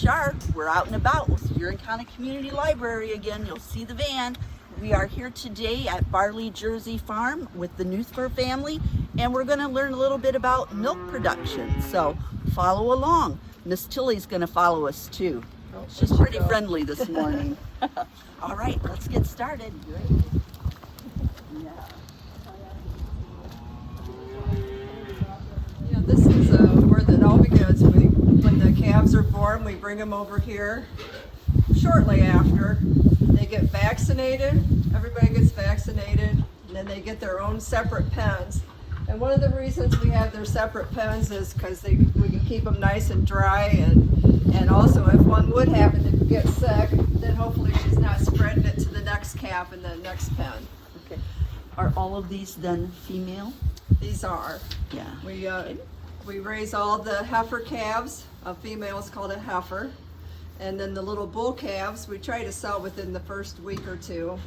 Char. We're out and about with Huron County Community Library again. You'll see the van. We are here today at Barley Jersey Farm with the Nuhfer family, and we're going to learn a little bit about milk production. So follow along. Miss Tilly's going to follow us too. She's pretty friendly this morning. All right, let's get started. Yeah, this is where it all begins. When the calves are born, we bring them over here. Shortly after, they get vaccinated. Everybody gets vaccinated, and then they get their own separate pens. And one of the reasons we have their separate pens is because we can keep them nice and dry, and also if one would happen to get sick, then hopefully she's not spreading it to the next calf in the next pen. Okay. Are all of these then female? These are. Yeah. We raise all the heifer calves. A female is called a heifer. And then the little bull calves, we try to sell within the first week or two,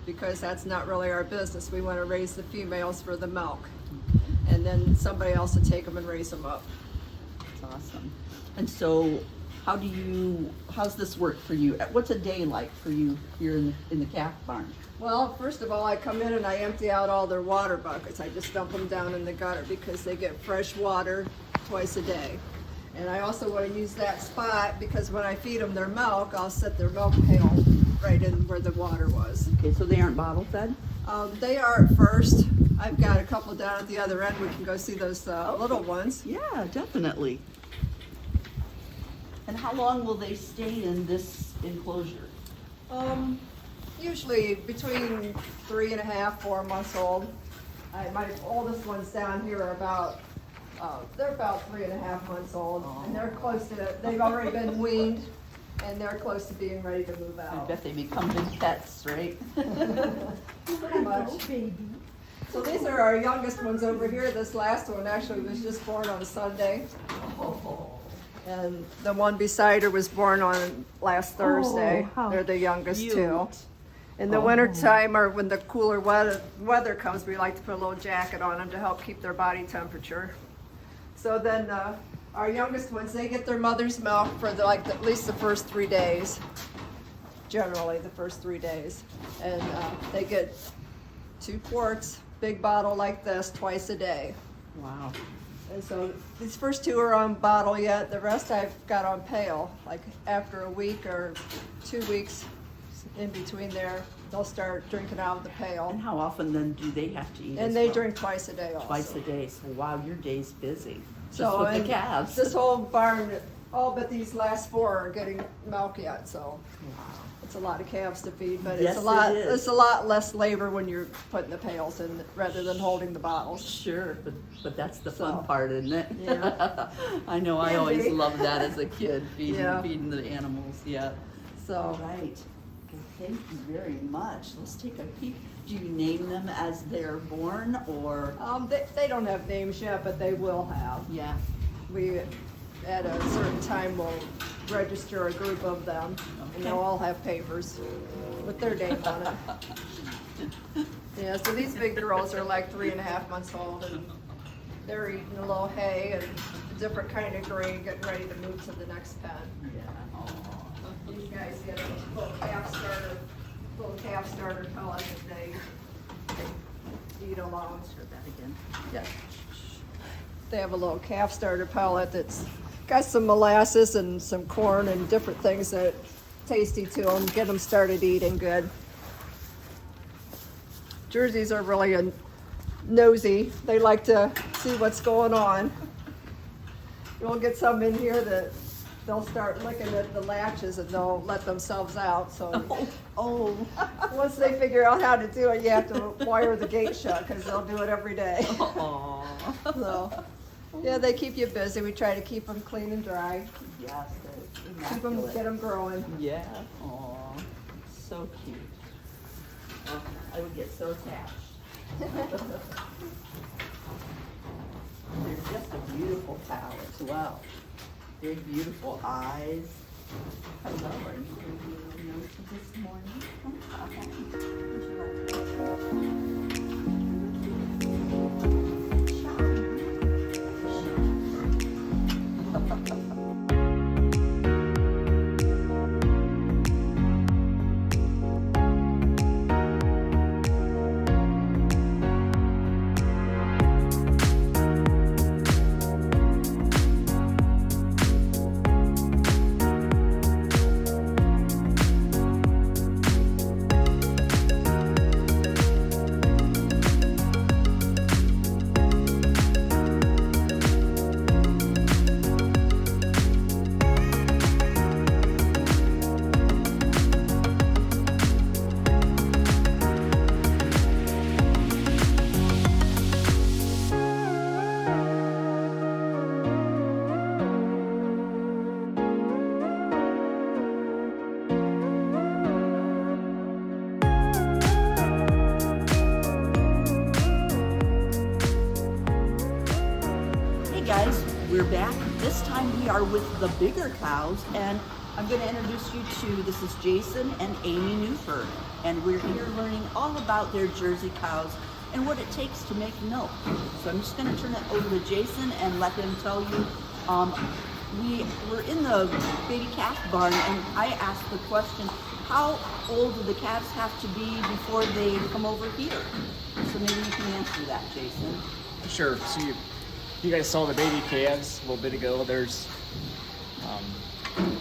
because that's not really our business. We want to raise the females for the milk. And then somebody else will take them and raise them up. That's awesome. And so how's this work for you? What's a day like for you here in the calf barn? Well, first of all, I come in and I empty out all their water buckets. I just dump them down in the gutter because they get fresh water twice a day. And I also want to use that spot because when I feed them their milk, I'll set their milk pail right in where the water was. Okay, so they aren't bottle fed? They are at first. I've got a couple down at the other end. We can go see those little ones. Yeah, definitely. And how long will they stay in this enclosure? Usually between 3.5, 4 months old. My oldest ones down here are about they're about 3.5 months old, and they're close to. They've already been weaned, and they're close to being ready to move out. I bet they become big pets, right? Pretty much. So these are our youngest ones over here. This last one actually was just born on Sunday. And the one beside her was born on last Thursday. They're the youngest too. In the winter time, or when the cooler weather comes, we like to put a little jacket on them to help keep their body temperature. So then our youngest ones, they get their mother's milk for at least the first 3 days. Generally the first 3 days. And they get 2 quarts, big bottle like this, twice a day. Wow. And so these first 2 are on bottle yet. The rest I've got on pail. Like after a week or 2 weeks in between there, they'll start drinking out of the pail. And how often then do they have to eat? And they drink twice a day also. Twice a day. So wow, your day's busy. So with the calves. This whole barn, all but these last 4 are getting milk yet. So it's a lot of calves to feed, but Yes, it's a lot. it is. It's a lot less labor when you're putting the pails in rather than holding the bottles. Sure, but that's the fun part, isn't it? Yeah. I know. I Can always be. loved that as a kid, Yeah. feeding the animals. Yeah. So All right. Okay, thank you very much. Let's take a peek. Do you name them as they're born, or? they don't have names yet, but they will have. Yeah. We, at a certain time, will register a group of them, and they'll all have papers with their name on it. Yeah, so these big girls are like 3.5 months old, and they're eating a little hay and a different kind of grain, getting ready to move to the next pen. Yeah. Aw. These guys get a little calf starter pellet that they eat along. Start that again. Yeah. They have a little calf starter pellet that's got some molasses and some corn and different things that tasty to them, get them started eating good. Jerseys are really nosy. They like to see what's going on. We'll get some in here that they'll start licking at the latches and they'll let themselves out. So once they figure out how to do it, you have to wire the gate shut because they'll do it every day. Aww. So, yeah, they keep you busy. We try to keep them clean and dry. Yes. Keep them, get them growing. Yeah. Aw. So cute. Oh, I would get so attached. They're just a beautiful cow as well. Very beautiful eyes. Hello, are you going to be nosy this morning? Okay. Would you like We're back. This time we are with the bigger cows, and I'm going to introduce you to, this is Jason and Amy Nuhfer, and we're here learning all about their Jersey cows and what it takes to make milk. So I'm just going to turn it over to Jason and let him tell you. We're in the baby calf barn, and I asked the question, how old do the calves have to be before they come over here? So maybe you can answer that, Jason. Sure. So you guys saw the baby calves a little bit ago. There's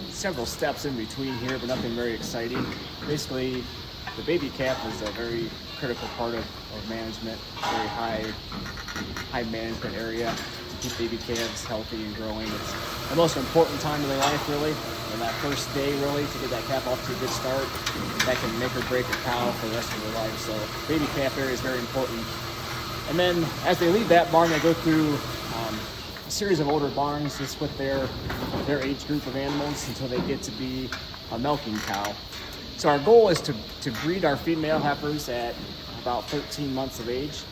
several steps in between here, but nothing very exciting. Basically, the baby calf is a very critical part of management, very high management area to keep baby calves healthy and growing. It's the most important time of their life, really, and that first day, really, to get that calf off to a good start. That can make or break a cow for the rest of their life. So baby calf area is very important. And then as they leave that barn, they go through a series of older barns just with their age group of animals until they get to be a milking cow. So our goal is to breed our female heifers at about 13 months of age,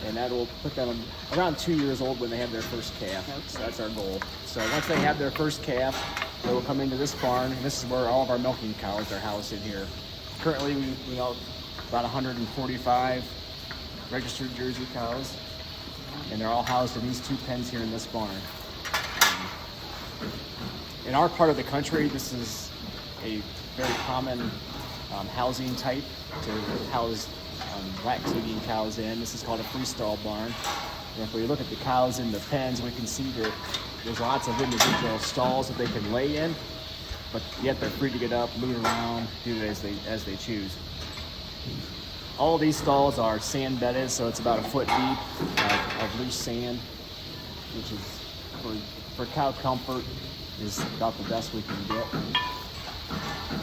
and that will put them around 2 years old when they have their first calf. So that's our goal. So once they have their first calf, they will come into this barn, and this is where all of our milking cows are housed in here. Currently, we milk about 145 registered Jersey cows, and they're all housed in these two pens here in this barn. In our part of the country, this is a very common housing type to house lactating cows in. This is called a Freestall Barn. And if we look at the cows in the pens, we can see that there's lots of individual stalls that they can lay in, but yet they're free to get up, move around, do it as they choose. All these stalls are sand bedded, so it's about a foot deep of loose sand, which is for cow comfort is about the best we can get.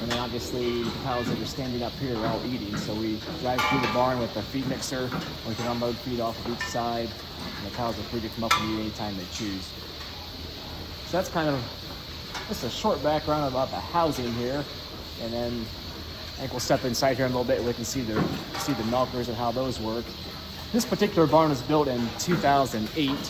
And then obviously the cows that are standing up here are all eating, so we drive through the barn with a feed mixer. We can unload feed off of each side, and the cows are free to come up and eat anytime they choose. So that's kind of just a short background about the housing here, and then I think we'll step inside here in a little bit and we can see the milkers and how those work. This particular barn was built in 2008, and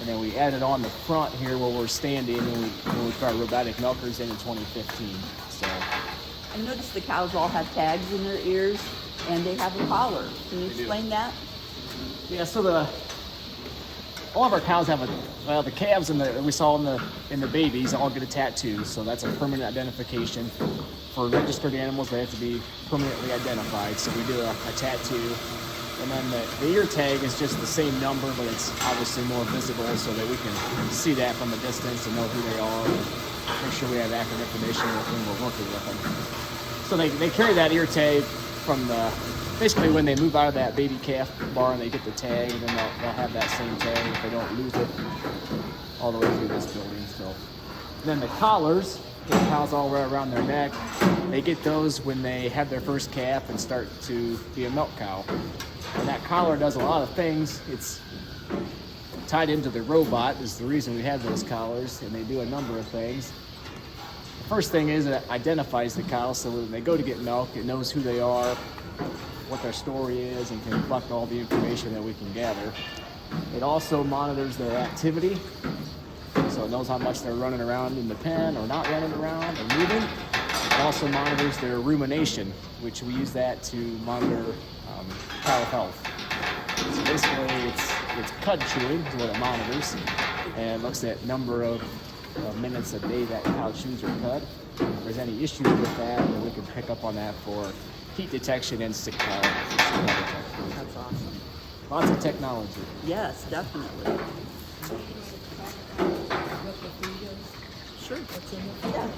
then we added on the front here where we're standing, and we put our robotic milkers in 2015. So I noticed the cows all have tags in their ears, and they have a collar. Can you explain that? yeah, so all of our cows have the calves and we saw in the babies all get a tattoo, so that's a permanent identification. For registered animals, they have to be permanently identified, so we do a tattoo. And then the ear tag is just the same number, but it's obviously more visible so that we can see that from a distance and know who they are and make sure we have accurate information when we're working with them. So they carry that ear tag from basically when they move out of that baby calf barn, they get the tag, and then they'll have that same tag if they don't lose it all the way through this building. So then the collars, the cows all right around their neck, they get those when they have their first calf and start to be a milk cow. And that collar does a lot of things. It's tied into the robot is the reason we have those collars, and they do a number of things. The first thing is it identifies the cow, so when they go to get milk, it knows who they are, what their story is, and can collect all the information that we can gather. It also monitors their activity, so it knows how much they're running around in the pen or not running around or moving. It also monitors their rumination, which we use that to monitor cow health. So basically it's cud chewing is what it monitors, and it looks at number of minutes a day that cow chews her cud. If there's any issues with that, then we can pick up on that for heat detection and sick cow. That's awesome. Lots of technology. Yes, definitely. Sure. Yeah.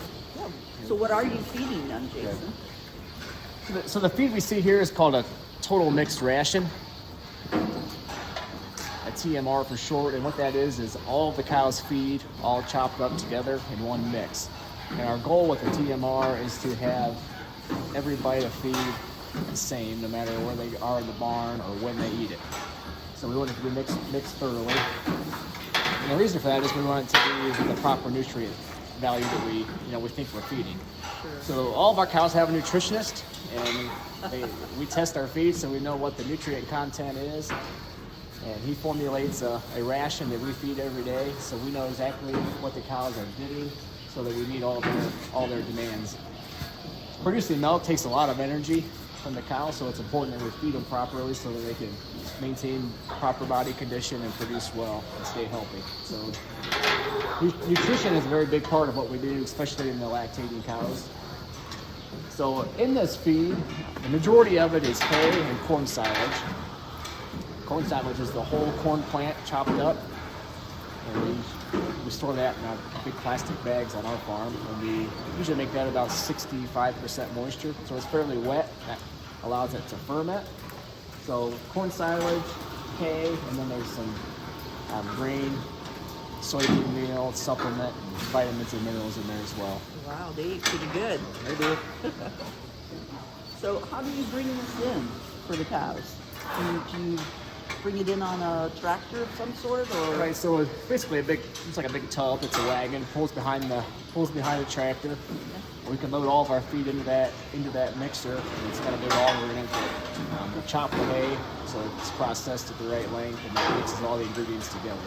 So what are you feeding them, Jason? So the feed we see here is called a total mixed ration, a TMR for short, and what that is all of the cow's feed all chopped up together in one mix. And our goal with the TMR is to have every bite of feed the same, no matter where they are in the barn or when they eat it. So we want it to be mixed thoroughly. And the reason for that is we want it to be the proper nutrient value that we think we're feeding. Sure. So all of our cows have a nutritionist, and we test our feed so we know what the nutrient content is. And he formulates a ration that we feed every day, so we know exactly what the cows are getting, so that we meet all their demands. Producing milk takes a lot of energy from the cow, so it's important that we feed them properly so that they can maintain proper body condition and produce well and stay healthy. So nutrition is a very big part of what we do, especially in the lactating cows. So in this feed, the majority of it is hay and corn silage. Corn silage is the whole corn plant chopped up, and we store that in big plastic bags on our farm, and we usually make that about 65% moisture, so it's fairly wet. That allows it to ferment. So corn silage, hay, and then there's some grain, soybean meal, supplement, and vitamins and minerals in there as well. Wow, they eat pretty good. They do. So how do you bring this in for the cows? Do you bring it in on a tractor of some sort, or? Right, so it's basically it's like a big tub. It's a wagon, pulls behind the tractor. We can load all of our feed into that mixer, and it's got a big auger in it that we chop the hay, so it's processed at the right length, and it mixes all the ingredients together.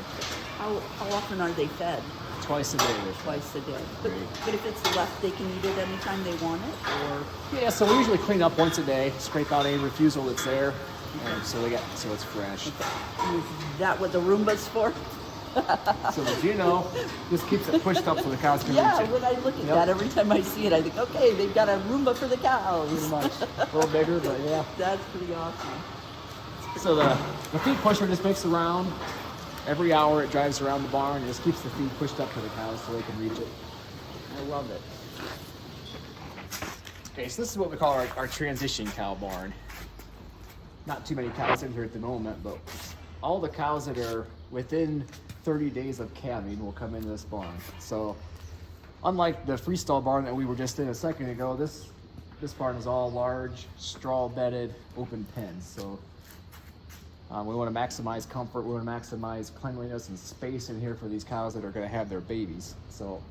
How often are they fed? Twice a day. Twice a day. But if it's left, they can eat it anytime they want it, or? Yeah, so we usually clean up once a day, scrape out any refusal that's there, and so it's fresh. Is that what the Roomba's for? So as you know, this keeps it pushed up so the cows can Yeah, reach it. when I look at that, every time I see it, I think, okay, they've got a Roomba for the cows. Pretty much. A little bigger, but yeah. That's pretty awesome. So the feed pusher just makes the round. Every hour it drives around the barn and just keeps the feed pushed up to the cows so they can reach it. I love it. Okay, so this is what we call our transition cow barn. Not too many cows in here at the moment, but all the cows that are within 30 days of calving will come into this barn. So unlike the Freestall barn that we were just in a second ago, this barn is all large, straw bedded, open pens. So we want to maximize comfort, we want to maximize cleanliness and space in here for these cows that are going to have their babies. So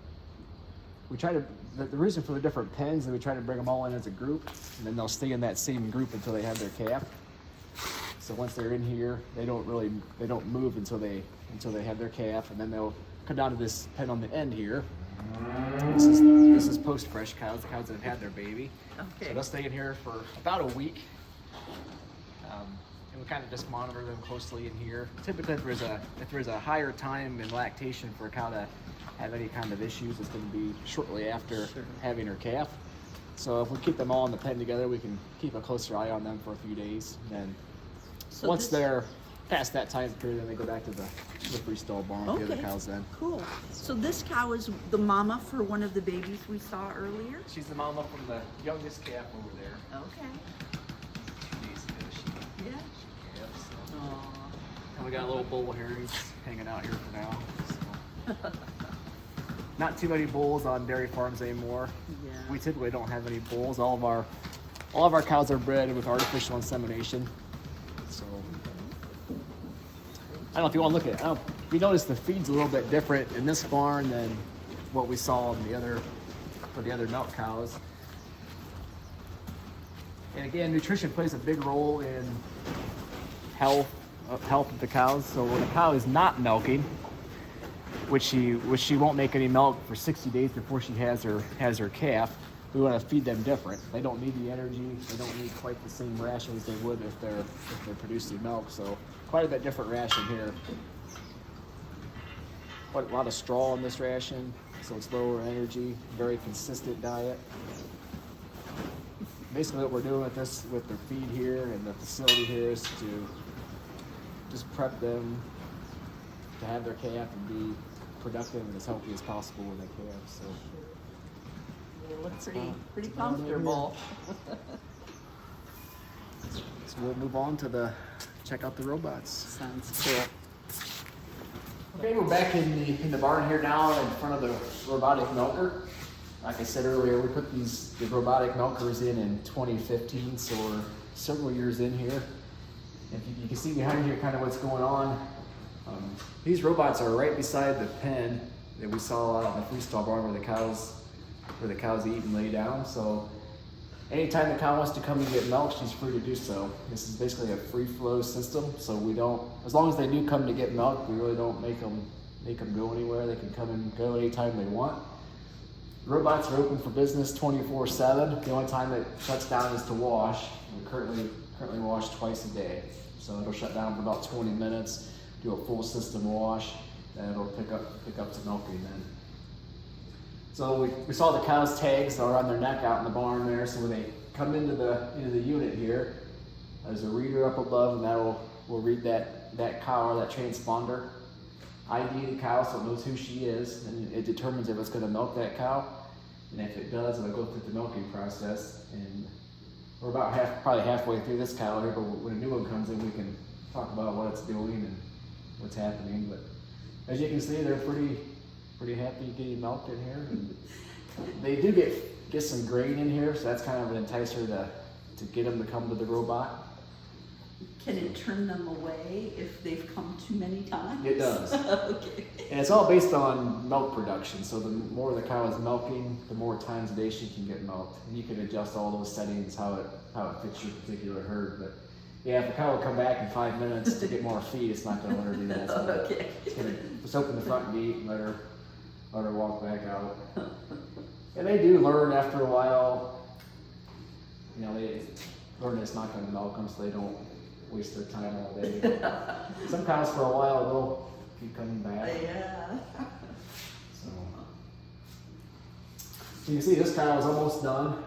we try to, the reason for the different pens is we try to bring them all in as a group, and then they'll stay in that same group until they have their calf. So once they're in here, they don't move until they have their calf, and then they'll come down to this pen on the end here. This is post-fresh cows, the cows that have had their baby. Okay. So they'll stay in here for about a week. And we kind of just monitor them closely in here. Typically, if there's a higher time in lactation for a cow to have any kind of issues, it's going to be shortly after having her calf. So if we keep them all in the pen together, we can keep a closer eye on them for a few days. And then once they're past that time period, then they go back to the Freestall barn with the other cows then. Cool. So this cow is the mama for one of the babies we saw earlier? She's the mama from the youngest calf over there. Okay. Yeah. Yep, so. And we got a little bull here. He's hanging out here for now. So. Not too many bulls on dairy farms anymore. Yeah. We typically don't have any bulls. All of our cows are bred with artificial insemination. So I don't know if you want to look at it. We noticed the feed's a little bit different in this barn than what we saw in for the other milk cows. And again, nutrition plays a big role in health of the cows. So when a cow is not milking, which she won't make any milk for 60 days before she has her calf, we want to feed them different. They don't need the energy. They don't need quite the same rations they would if they're producing milk. So quite a bit different ration here. Quite a lot of straw in this ration, so it's lower energy. Very consistent diet. Basically, what we're doing with their feed here and the facility here is to just prep them to have their calf and be productive and as healthy as possible when they calve. So They look pretty comfortable. So we'll move on to check out the robots. Sounds cool. Okay, we're back in the barn here now in front of the robotic milker. Like I said earlier, we put the robotic milkers in 2015, so we're several years in here. And you can see behind here kind of what's going on. These robots are right beside the pen that we saw out in the Freestall barn where the cows eat and lay down. So anytime the cow wants to come and get milk, she's free to do so. This is basically a free flow system, so we don't, as long as they do come to get milk, we really don't make them go anywhere. They can come and go anytime they want. Robots are open for business 24/7. The only time it shuts down is to wash. We currently wash twice a day. So it'll shut down for about 20 minutes, do a full system wash, then it'll pick up to milking then. So we saw the cows' tags are on their neck out in the barn there. So when they come into the unit here, there's a reader up above, and that will read that cow or that transponder. ID the cow so it knows who she is, and it determines if it's going to milk that cow, and if it does, it'll go through the milking process. And we're about probably halfway through this cow here, but when a new one comes in, we can talk about what it's doing and what's happening. But as you can see, they're pretty happy getting milked in here, and they do get some grain in here, so that's kind of an enticer to get them to come to the robot. Can it turn them away if they've come too many times? It does. Okay. And it's all based on milk production. So the more the cow is milking, the more times a day she can get milked. And you can adjust all those settings how it fits your particular herd. But yeah, if the cow will come back in 5 minutes to get more feed, it's not going to let her do that. Okay. It's going to just open the front gate and let her walk back out. And they do learn after a while. You know, they learn it's not going to milk them, so they don't waste their time all day. Some cows for a while will keep coming back. Yeah. So you can see this cow is almost done.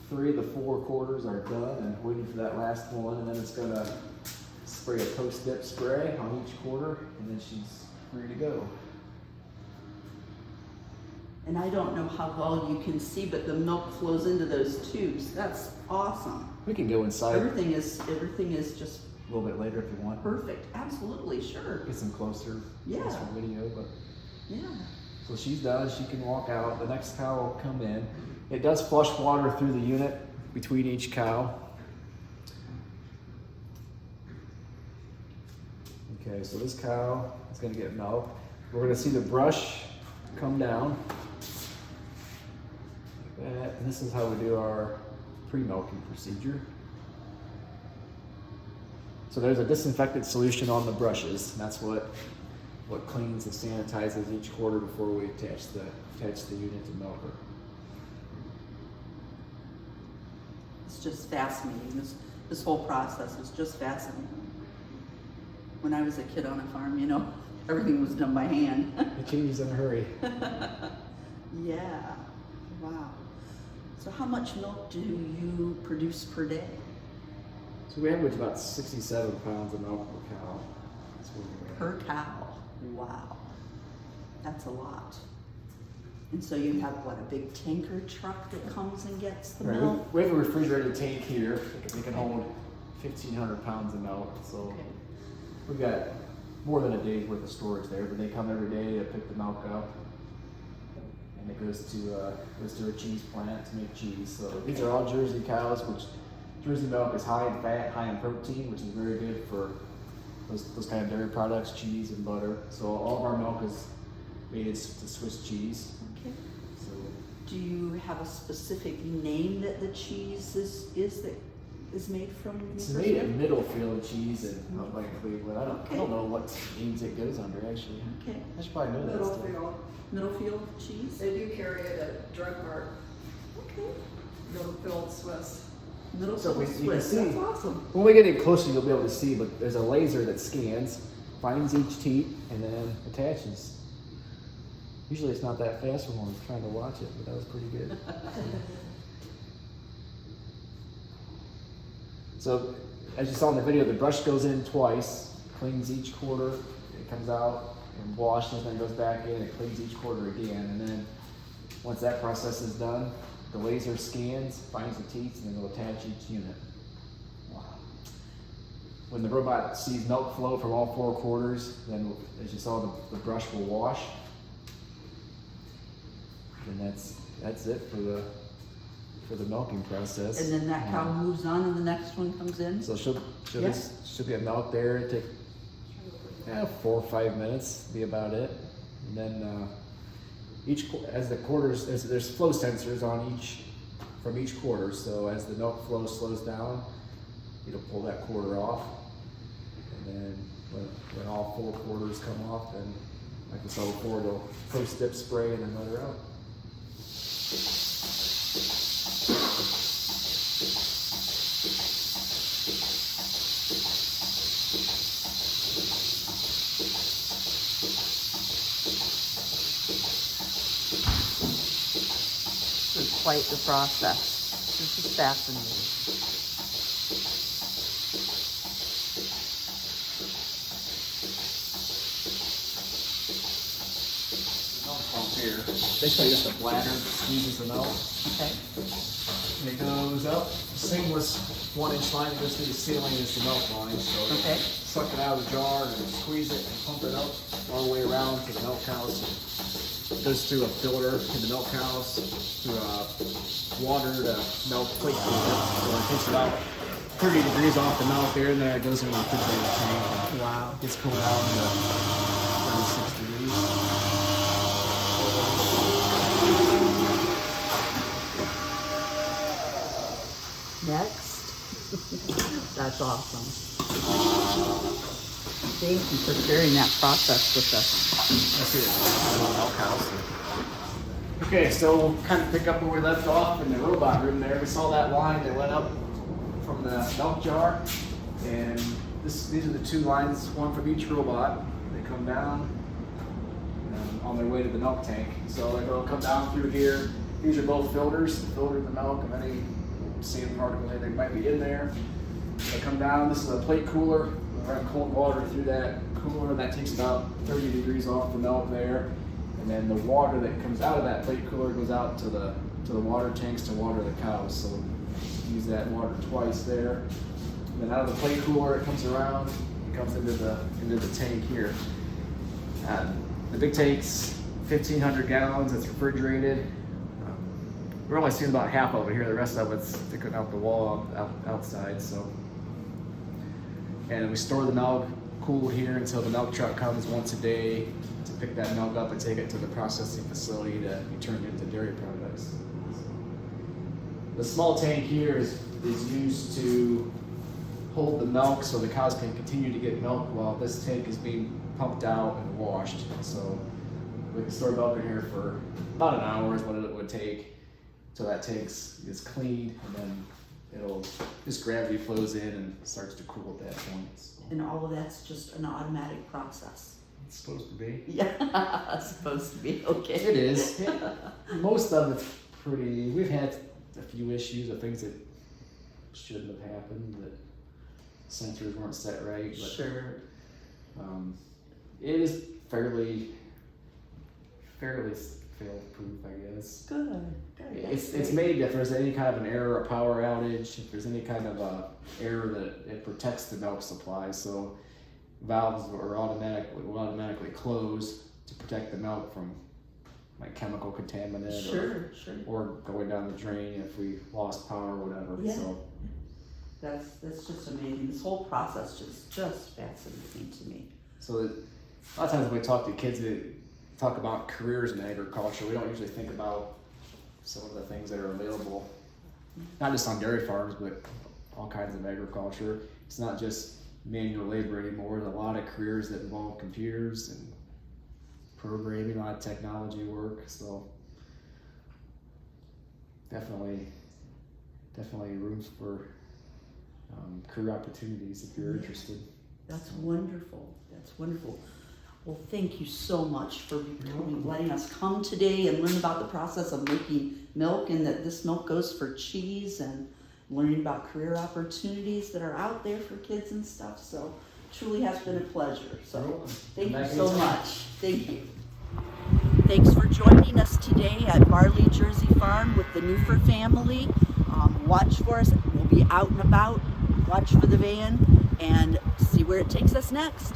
3 of the 4 quarters are done, and waiting for that last one, and then it's gonna spray a post-dip spray on each quarter, and then she's free to go. And I don't know how well you can see, but the milk flows into those tubes. That's awesome. We can go inside Everything is just a little bit later if you want. perfect. Absolutely, sure. Get some closer video, but Yeah. so she's done. She can walk out. The next cow will come in. It does flush water through the unit between each cow. Okay, so this cow is going to get milk. We're going to see the brush come down like that, and this is how we do our pre-milking procedure. So there's a disinfectant solution on the brushes, and that's what cleans and sanitizes each quarter before we attach the unit to milker. It's just fascinating. This whole process is just fascinating. When I was a kid on a farm, you know, everything was done by hand. The changes in a hurry. Yeah. Wow. So how much milk do you produce per day? So we average about 67 pounds of milk per cow. That's what we Per cow. Wow. That's a lot. And so you have what, a big tanker truck that comes and gets the Right, milk? we have a refrigerated tank here. It can hold 1,500 pounds of milk. So Okay. we've got more than a day's worth of storage there, but they come every day to pick the milk up. And it goes to a cheese plant to make cheese. So these are all Jersey cows, which Jersey milk is high in fat, high in protein, which is very good for those kind of dairy products, cheese and butter. So all of our milk is made to Swiss cheese. Okay. So Do you have a specific name that the cheese that is made from? it's made of Middlefield cheese and out by Cleveland. I don't know what names it goes under actually. Okay. I should probably know that. stuff. Middlefield cheese? They do carry it at Drug Mart, Okay. Middlefield Swiss. Middlefield So you can Swiss. see- That's awesome. When we get in closer, you'll be able to see, but there's a laser that scans, finds each teat, and then attaches. Usually it's not that fast when we're trying to watch it, but that was pretty good. So, as you saw in the video, the brush goes in twice, cleans each quarter, it comes out and washes, then goes back in, it cleans each quarter again, and then once that process is done, the laser scans, finds the teats, and then it'll attach each unit. Wow. When the robot sees milk flow from all 4 quarters, then as you saw, the brush will wash. And that's it for the milking process. And then that cow moves on and the next one comes in? So she'll get milk there. It'll take 4 or 5 minutes, be about it. And then there's flow sensors on each from each quarter. So as the milk flow slows down, it'll pull that quarter off. And then when all 4 quarters come off, then like we saw before, they'll first dip spray and then let her out. This is quite the process. This is fascinating. Here, basically just a bladder that squeezes the milk. Okay. And it goes up, seamless 1-inch line that goes through the ceiling is the milk line. So Okay. suck it out of the jar and squeeze it and pump it up all the way around to the milk house. It goes through a filter to the milk house, through a water to milk plate cooler. So it takes about 30 degrees off the milk there, and then it goes into the refrigerator tank. Wow. It gets cooled down to 36 degrees. Next. That's awesome. Thank you for sharing that process with us. That's it. Milk house. Okay, so we'll kind of pick up where we left off in the robot room there. We saw that line that went up from the milk jar, and these are the 2 lines, one from each robot. They come down on their way to the milk tank. So they'll come down through here. These are both filters to filter the milk of any sand particles that might be in there. They come down. This is a plate cooler. We run cold water through that cooler, and that takes about 30 degrees off the milk there. And then the water that comes out of that plate cooler goes out to the water tanks to water the cows. So we use that water twice there. And then out of the plate cooler, it comes around. It comes into the tank here. The big tank's 1,500 gallons. It's refrigerated. We're only seeing about half of it here. The rest of it's sticking out the wall outside. So, and we store the milk cooled here until the milk truck comes once a day to pick that milk up and take it to the processing facility to be turned into dairy products. The small tank here is used to hold the milk so the cows can continue to get milk while this tank is being pumped out and washed. So we can store milk in here for about an hour is what it would take. So that tank is cleaned, and then just gravity flows in and starts to cool at that point. So And all of that's just an automatic process. it's supposed to be. Yeah, it's supposed to be. Okay. It is. Most of it's pretty. We've had a few issues of things that shouldn't have happened, that sensors weren't set right. But, Sure. it is fairly fail-proof, I guess. Good. It's made if there's any kind of an error, a power outage, if there's any kind of a error, that it protects the milk supply. So valves will automatically close to protect the milk from like chemical contaminant Sure. or going down the drain if we lost power or whatever. Yeah. So That's just amazing. This whole process just fascinating to me. So a lot of times when we talk to kids that talk about careers in agriculture, we don't usually think about some of the things that are available, not just on dairy farms, but all kinds of agriculture. It's not just manual labor anymore. There's a lot of careers that involve computers and programming, a lot of technology work. So definitely room for career opportunities if you're interested. That's wonderful. That's wonderful. Well, thank you so much for letting us come today and learn about the process of making milk, and that this milk goes for cheese, and learning about career opportunities that are out there for kids and stuff. So truly has been a pleasure. So thank you so much. Thank you. Thanks for joining us today at Barley Jersey Farm with the Nuhfer family. Watch for us. We'll be out and about. Watch for the van and see where it takes us next.